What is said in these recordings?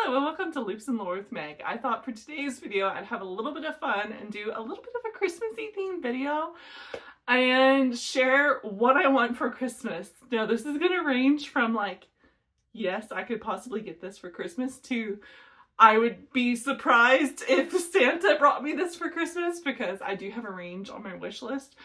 Hello and welcome to Loops and Lore with Meg. I thought for today's video I'd have a little bit of fun and do a little bit of a Christmassy themed video and share what I want for Christmas. Now this is going to range from like, yes, I could possibly get this for Christmas to I would be surprised if Santa brought me this for Christmas, because I do have a range on my wish list.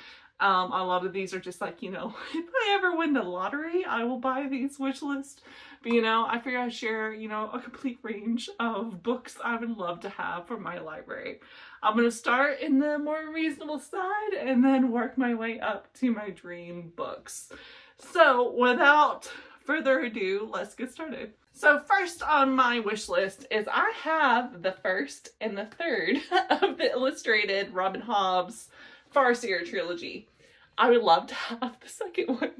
A lot of these are just like, if I ever win the lottery, I will buy these wish list. But, I figure I share, a complete range of books I would love to have for my library. I'm going to start in the more reasonable side and then work my way up to my dream books. So without further ado, let's get started. So first on my wish list is I have the first and the third of the illustrated Robin Hobb's Farseer trilogy. I would love to have the second one.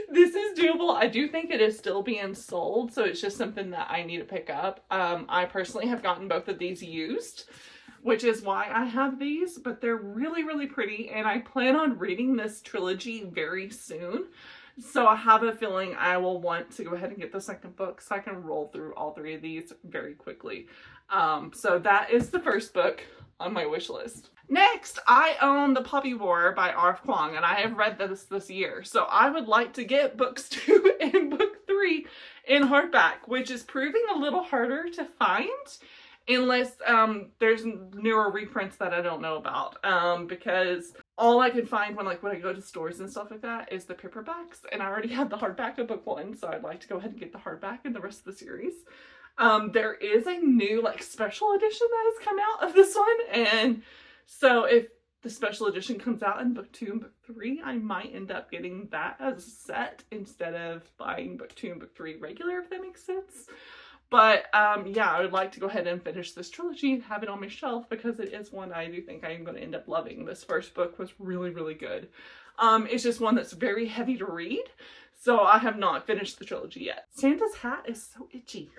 This is doable. I do think it is still being sold, so it's just something that I need to pick up. I personally have gotten both of these used, which is why I have these, but they're really, really pretty, and I plan on reading this trilogy very soon. So I have a feeling I will want to go ahead and get the second book so I can roll through all three of these very quickly. So that is the first book on my wish list. Next, I own The Poppy War by R.F. Kuang, and I have read this year. So I would like to get books 2 and book 3 in hardback, which is proving a little harder to find unless there's newer reprints that I don't know about. Because all I can find when I go to stores and stuff like that is the paperbacks, and I already have the hardback of book 1, so I'd like to go ahead and get the hardback and the rest of the series. There is a new special edition that has come out of this one, and so if the special edition comes out in book 2 and book 3, I might end up getting that as a set instead of buying book 2 and book 3 regular, if that makes sense. But yeah, I would like to go ahead and finish this trilogy and have it on my shelf because it is one I do think I am going to end up loving. This first book was really, really good. It's just one that's very heavy to read, so I have not finished the trilogy yet. Santa's hat is so itchy.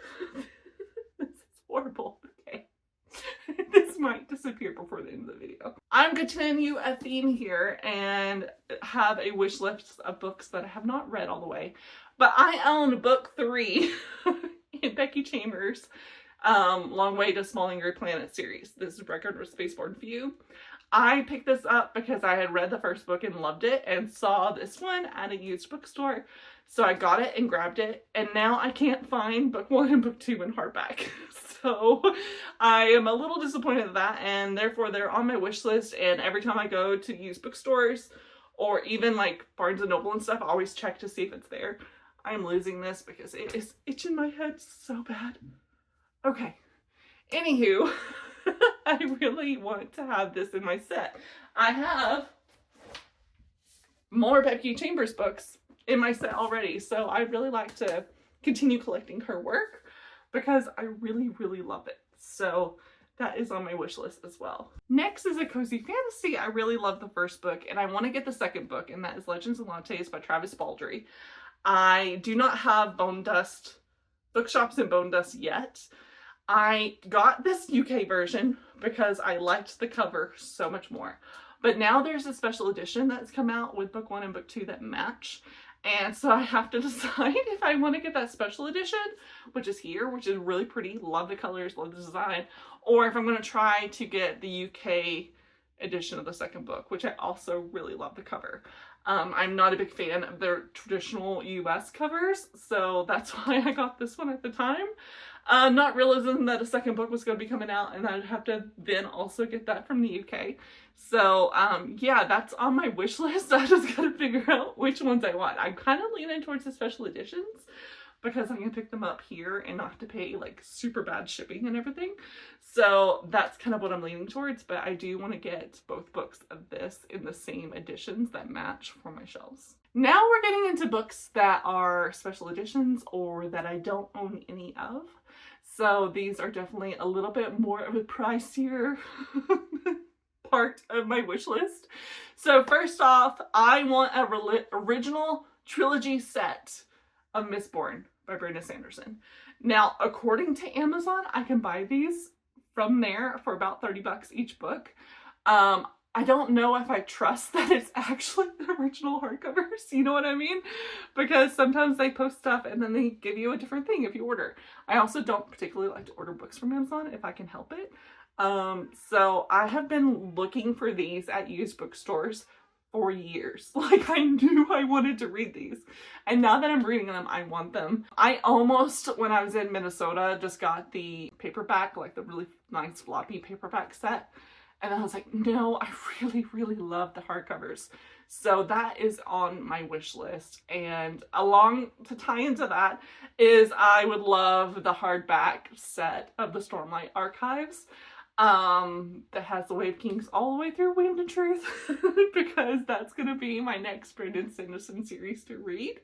This is horrible. Okay. This might disappear before the end of the video. I'm going to continue a theme here and have a wish list of books that I have not read all the way. But I own book 3 in Becky Chambers' Long Way to Small Angry Planet series. This is Record of Spaceborne Few. I picked this up because I had read the first book and loved it and saw this one at a used bookstore. So I got it and grabbed it, and now I can't find book 1 and book 2 in hardback. So I am a little disappointed at that, and therefore they're on my wish list, and every time I go to used bookstores or even like Barnes & Noble and stuff, I always check to see if it's there. I am losing this because it is itching my head so bad. Okay. Anywho, I really want to have this in my set. I have more Becky Chambers books in my set already, so I'd really like to continue collecting her work because I really, really love it. So that is on my wish list as well. Next is a cozy fantasy. I really love the first book, and I want to get the second book, and that is Legends and Lattes by Travis Baldree. I do not have Bone Dust bookshops in Bone Dust yet. I got this UK version because I liked the cover so much more. But now there's a special edition that's come out with book 1 and book 2 that match. And so I have to decide if I want to get that special edition, which is here, which is really pretty. Love the colors, love the design. Or if I'm going to try to get the UK edition of the second book, which I also really love the cover. I'm not a big fan of their traditional US covers, so that's why I got this one at the time. Not realizing that a second book was going to be coming out and I'd have to then also get that from the UK. So yeah, that's on my wish list. I just gotta figure out which ones I want. I'm kind of leaning towards the special editions because I can pick them up here and not have to pay like super bad shipping and everything. So that's kind of what I'm leaning towards, but I do want to get both books of this in the same editions that match for my shelves. Now we're getting into books that are special editions or that I don't own any of. So these are definitely a little bit more of a pricier part of my wish list. So first off, I want a original trilogy set of Mistborn by Brandon Sanderson. Now, according to Amazon, I can buy these from there for about $30 each book. I don't know if I trust that it's actually the original hardcovers, you know what I mean? Because sometimes they post stuff and then they give you a different thing if you order. I also don't particularly like to order books from Amazon if I can help it. So I have been looking for these at used bookstores for years. Like, I knew I wanted to read these. And now that I'm reading them, I want them. I almost, when I was in Minnesota, just got the paperback, like the really nice floppy paperback set. And I was like, no, I really, really love the hardcovers. So that is on my wish list. And along to tie into that is I would love the hardback set of the Stormlight Archives. That has the Wave Kings all the way through Wind and Truth, because that's gonna be my next Brandon Sanderson series to read.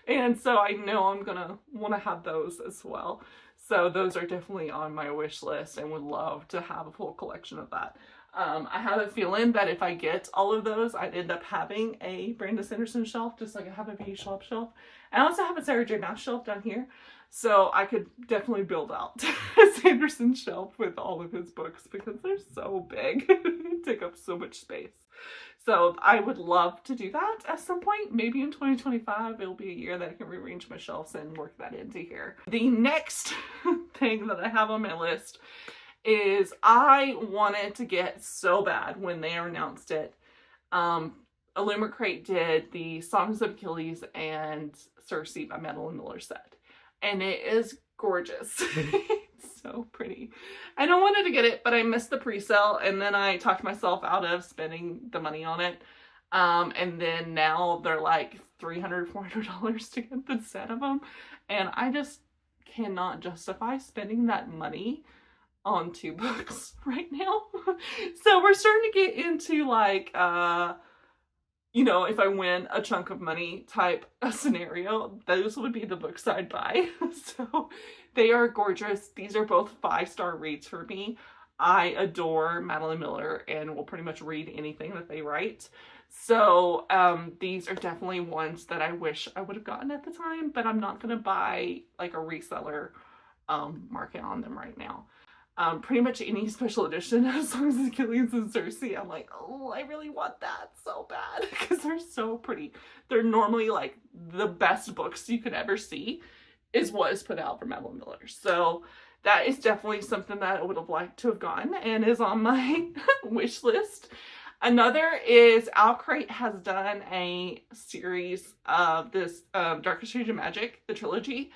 And so I know I'm gonna want to have those as well. So those are definitely on my wish list and would love to have a full collection of that. I have a feeling that if I get all of those, I'd end up having a Brandon Sanderson shelf, just like I have a B. Schwab shelf. And I also have a Sarah J. Maas shelf down here. So I could definitely build out a Sanderson shelf with all of his books because they're so big. They take up so much space. So I would love to do that at some point. Maybe in 2025, it'll be a year that I can rearrange my shelves and work that into here. The next thing that I have on my list is I wanted to get so bad when they announced it. Illumicrate did the Songs of Achilles and Circe by Madeline Miller set. And it is gorgeous. It's so pretty. I don't wanted to get it, but I missed the pre-sale, and then I talked myself out of spending the money on it. And then now they're like $300, $400 to get the set of them. And I just cannot justify spending that money on 2 books right now. So we're starting to get into like, you know, if I win a chunk of money type a scenario, those would be the books I'd buy. So they are gorgeous. These are both 5-star reads for me. I adore Madeline Miller and will pretty much read anything that they write. So these are definitely ones that I wish I would have gotten at the time, but I'm not going to buy like a reseller market on them right now. Pretty much any special edition of Songs of Achilles and Circe, I'm like, oh, I really want that so bad because they're so pretty. They're normally like the best books you could ever see is what is put out for Madeline Miller. So that is definitely something that I would have liked to have gotten and is on my wish list. Another is Owlcrate has done a series of this Darkest Shades of Magic, the trilogy.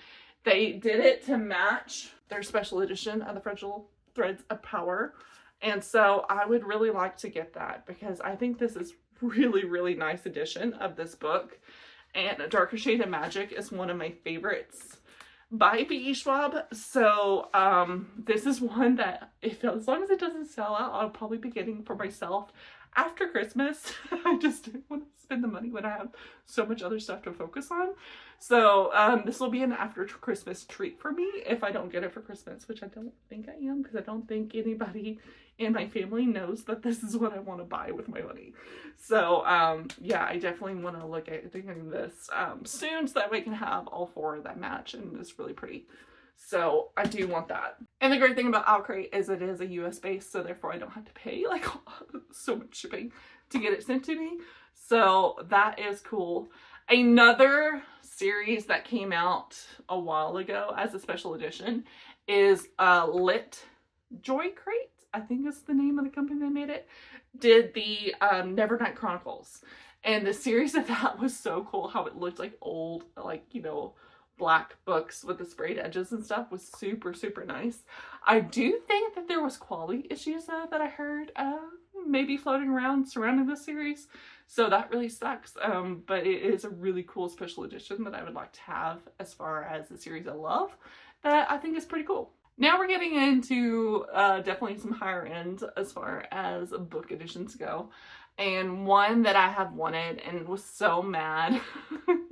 They did it to match their special edition of the Fragile Threads of Power. And so I would really like to get that because I think this is really, really nice edition of this book. And A Darker Shade of Magic is one of my favorites by B.E. Schwab. So this is one that, as long as it doesn't sell out, I'll probably be getting for myself after Christmas. I just didn't want to spend the money when I have so much other stuff to focus on. So this will be an after Christmas treat for me if I don't get it for Christmas, which I don't think I am because I don't think anybody in my family knows that this is what I want to buy with my money. So yeah, I definitely want to look at doing this soon so that we can have all 4 that match and it's really pretty. So I do want that. And the great thing about Owlcrate is it is a US base, so therefore I don't have to pay like so much shipping to get it sent to me. So that is cool. Another series that came out a while ago as a special edition is Lit Joy Crate, I think is the name of the company that made it, did the Nevernight Chronicles. And the series of that was so cool, how it looked like old, like, you know, black books with the sprayed edges and stuff was super, super nice. I do think that there was quality issues that I heard maybe floating around surrounding this series. So that really sucks. But it is a really cool special edition that I would like to have as far as the series I love that I think is pretty cool. Now we're getting into definitely some higher end as far as book editions go. And one that I have wanted and was so mad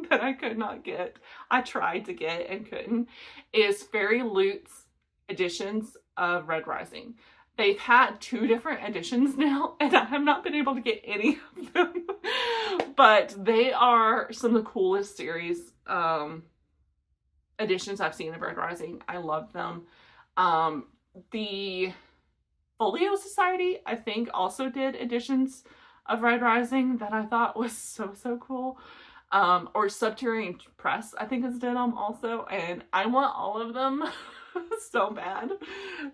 that I could not get, I tried to get and couldn't, is Fairy Loot's editions of Red Rising. They've had 2 different editions now and I have not been able to get any of them. But they are some of the coolest series editions I've seen of Red Rising. I love them. The Folio Society, I think, also did editions of Red Rising that I thought was so, so cool. Or Subterranean Press, I think, has done them also, and I want all of them so bad,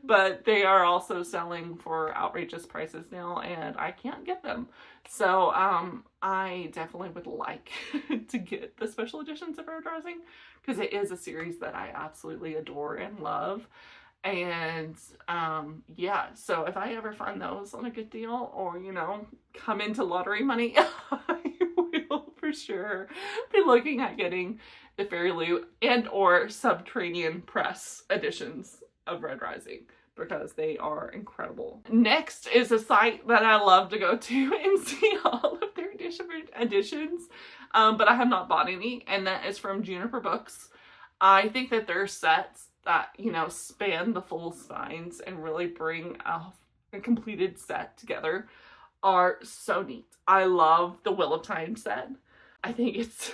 but they are also selling for outrageous prices now, and I can't get them. So I definitely would like to get the special editions of Red Rising, because it is a series that I absolutely adore and love. And yeah, so if I ever find those on a good deal, or, you know, come into lottery money, I will for sure be looking at getting the Fairy Loot and or Subterranean Press editions of Red Rising, because they are incredible. Next is a site that I love to go to and see all of their editions, but I have not bought any, and that is from Juniper Books. I think that their sets that, you know, span the full spines and really bring a completed set together are so neat. I love the Wheel of Time set. I think it's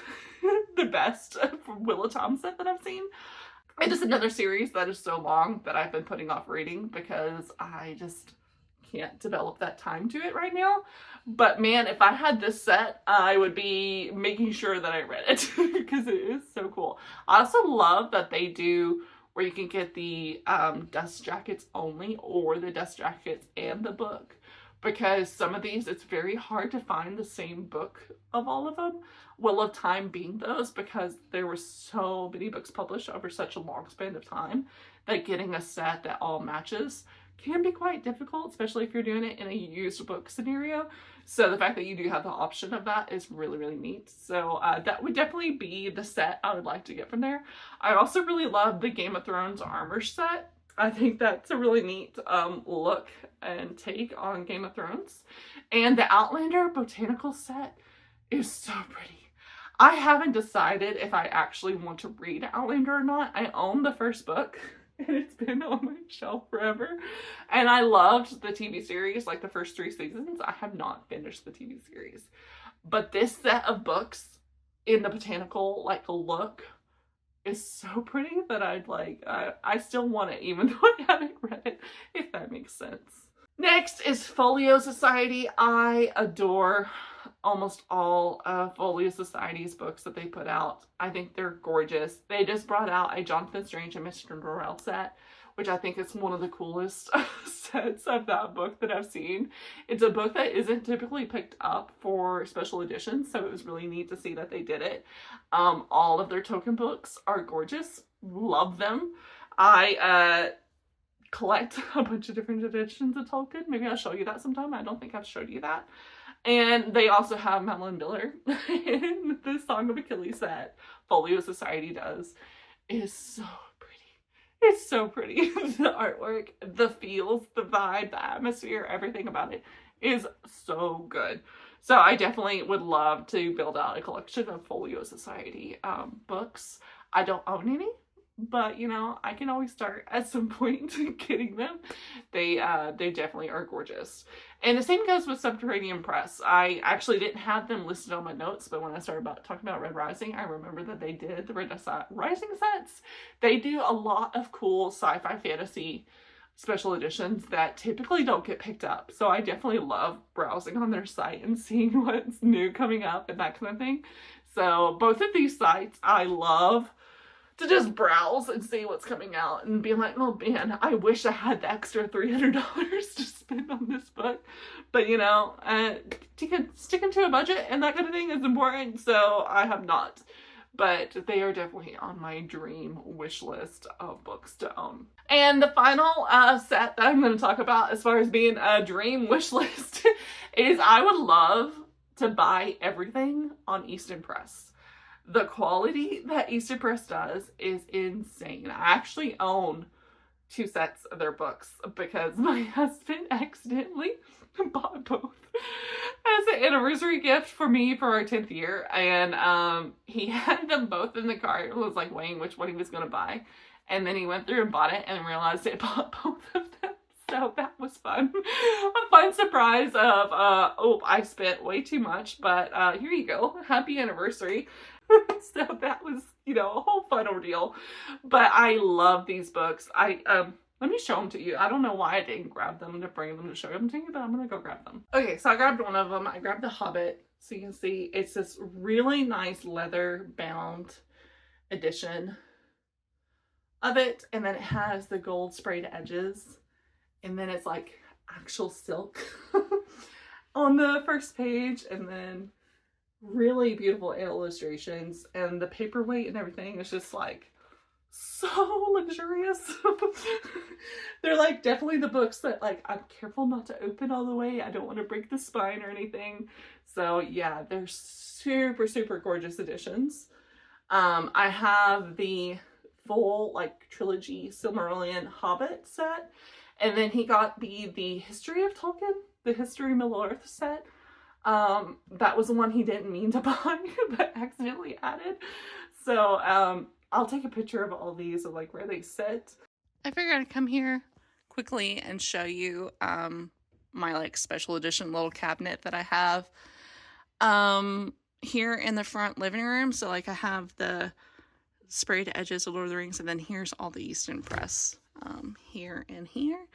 the best Wheel of Time set that I've seen. It is another series that is so long that I've been putting off reading because I just can't develop that time to it right now. But man, if I had this set, I would be making sure that I read it because it is so cool. I also love that they do where you can get the dust jackets only, or the dust jackets and the book, because some of these, it's very hard to find the same book of all of them. Wheel of Time being those, because there were so many books published over such a long span of time that getting a set that all matches can be quite difficult, especially if you're doing it in a used book scenario. So the fact that you do have the option of that is really, really neat. So that would definitely be the set I would like to get from there. I also really love the Game of Thrones armor set. I think that's a really neat look and take on Game of Thrones. And the Outlander botanical set is so pretty. I haven't decided if I actually want to read Outlander or not. I own the first book, and it's been on my shelf forever. And I loved the TV series, like the first 3 seasons. I have not finished the TV series. But this set of books in the botanical like look is so pretty that I still want it even though I haven't read it, if that makes sense. Next is Folio Society. I adore almost all of Folio Society's books that they put out. I think they're gorgeous. They just brought out a Jonathan Strange and Mr. Norrell set, which I think is one of the coolest sets of that book that I've seen. It's a book that isn't typically picked up for special editions, so it was really neat to see that they did it. All of their token books are gorgeous. Love them. I collect a bunch of different editions of Tolkien. Maybe I'll show you that sometime. I don't think I've showed you that. And they also have Madeline Miller in the Song of Achilles set. Folio Society does. It is so pretty. It's so pretty. The artwork, the feels, the vibe, the atmosphere, everything about it is so good. So I definitely would love to build out a collection of Folio Society books. I don't own any, but you know, I can always start at some point getting them. They definitely are gorgeous. And the same goes with Subterranean Press. I actually didn't have them listed on my notes, but when I started talking about Red Rising, I remember that they did the Red Rising sets. They do a lot of cool sci-fi fantasy special editions that typically don't get picked up. So I definitely love browsing on their site and seeing what's new coming up and that kind of thing. So both of these sites I love to just browse and see what's coming out and be like, oh man, I wish I had the extra $300 to spend on this book. But you know, sticking to a budget and that kind of thing is important, so I have not. But they are definitely on my dream wish list of books to own. And the final set that I'm going to talk about as far as being a dream wish list is I would love to buy everything on Easton Press. The quality that Easton Press does is insane. I actually own 2 sets of their books because my husband accidentally bought both as an anniversary gift for me for our 10th year. And he had them both in the cart and was like weighing which one he was going to buy. And then he went through and bought it and realized he bought both of them. So that was fun. A fun surprise of, oh, I spent way too much, but here you go. Happy anniversary. So that was, you know, a whole fun ordeal. But I love these books. Let me show them to you. I don't know why I didn't grab them to bring them to show them to you, but I'm gonna go grab them. Okay, so I grabbed one of them. I grabbed the Hobbit. So you can see it's this really nice leather bound edition of it. And then it has the gold sprayed edges. And then it's like actual silk on the first page. And then really beautiful illustrations. And the paperweight and everything is just like so luxurious. They're like definitely the books that like I'm careful not to open all the way. I don't want to break the spine or anything. So yeah, they're super, super gorgeous editions. I have the full like trilogy Silmarillion Hobbit set, and then he got the History of Tolkien, the History of Middle-earth set. That was the one he didn't mean to buy but accidentally added. So I'll take a picture of all these of like where they sit. I figured I'd come here quickly and show you my like special edition little cabinet that I have here in the front living room. So like I have the sprayed edges of Lord of the Rings, and then here's all the Easton Press here and here.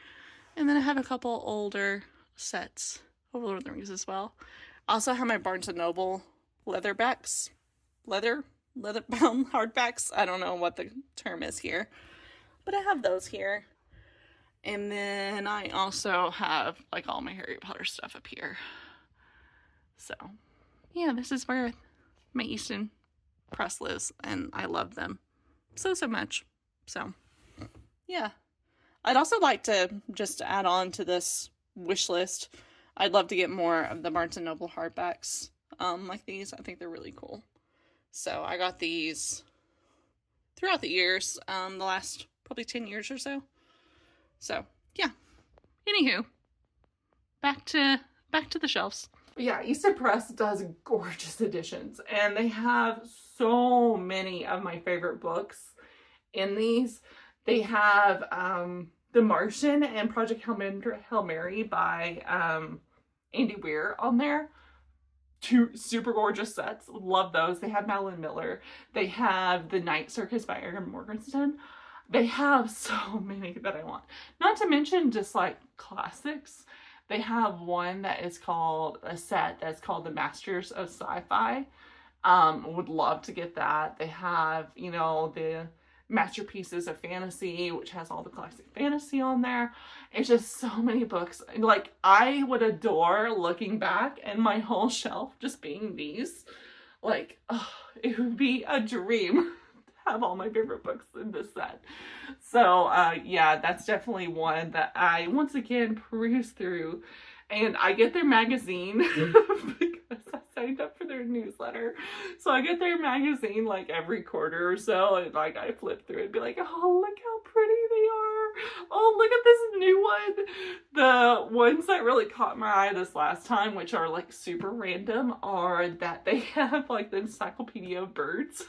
And then I have a couple older sets of Lord of the Rings as well. I also have my Barnes & Noble leatherbound hardbacks. I don't know what the term is here, but I have those here. And then I also have like all my Harry Potter stuff up here. So yeah, this is where my Easton Press lives, and I love them so much. So yeah, I'd also like to just add on to this wish list. I'd love to get more of the Barnes & Noble hardbacks like these. I think they're really cool. So I got these throughout the years, the last probably 10 years or so. So yeah, anywho, back to the shelves. But yeah, Easton Press does gorgeous editions, and they have so many of my favorite books in these. They have The Martian and Project Hail Mary by Andy Weir on there. Two super gorgeous sets. Love those. They have Madeline Miller. They have The Night Circus by Erin Morgenstern. They have so many that I want. Not to mention just like classics. They have one that is called a set that's called The Masters of Sci-Fi. Would love to get that. They have, you know, the Masterpieces of Fantasy, which has all the classic fantasy on there. It's just so many books. Like, I would adore looking back and my whole shelf just being these. Like, oh, it would be a dream to have all my favorite books in this set. So, yeah, that's definitely one that I, once again, peruse through. And I get their magazine because I signed up for their newsletter. So I get their magazine like every quarter or so, and like I flip through it and be like, oh, look how pretty they are. Oh, look at this new one. The ones that really caught my eye this last time, which are like super random, are that they have like the Encyclopedia of Birds.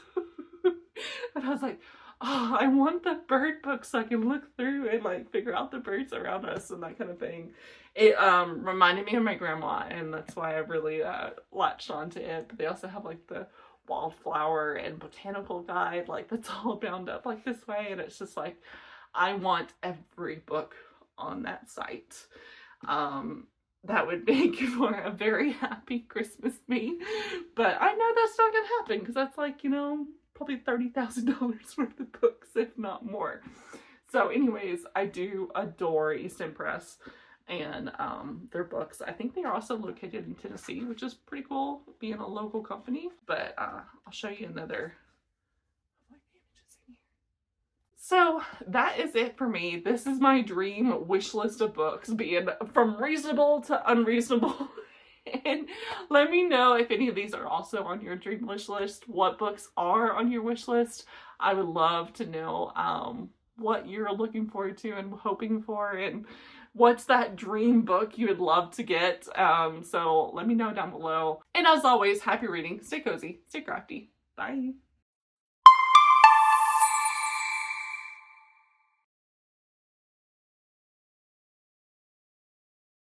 And I was like, oh, I want the bird book so I can look through and like figure out the birds around us and that kind of thing. It reminded me of my grandma, and that's why I really latched onto it. But they also have like the wildflower and botanical guide, like that's all bound up like this way, and it's just like I want every book on that site. That would make for a very happy Christmas me, but I know that's not gonna happen because that's like, you know, probably $30,000 worth of books, if not more. So anyways, I do adore Easton Press and their books. I think they are also located in Tennessee, which is pretty cool, being a local company. But I'll show you another. So that is it for me. This is my dream wish list of books, being from reasonable to unreasonable. And let me know if any of these are also on your dream wish list, what books are on your wish list. I would love to know what you're looking forward to and hoping for, and what's that dream book you would love to get. So let me know down below. And as always, happy reading, stay cozy, stay crafty. Bye.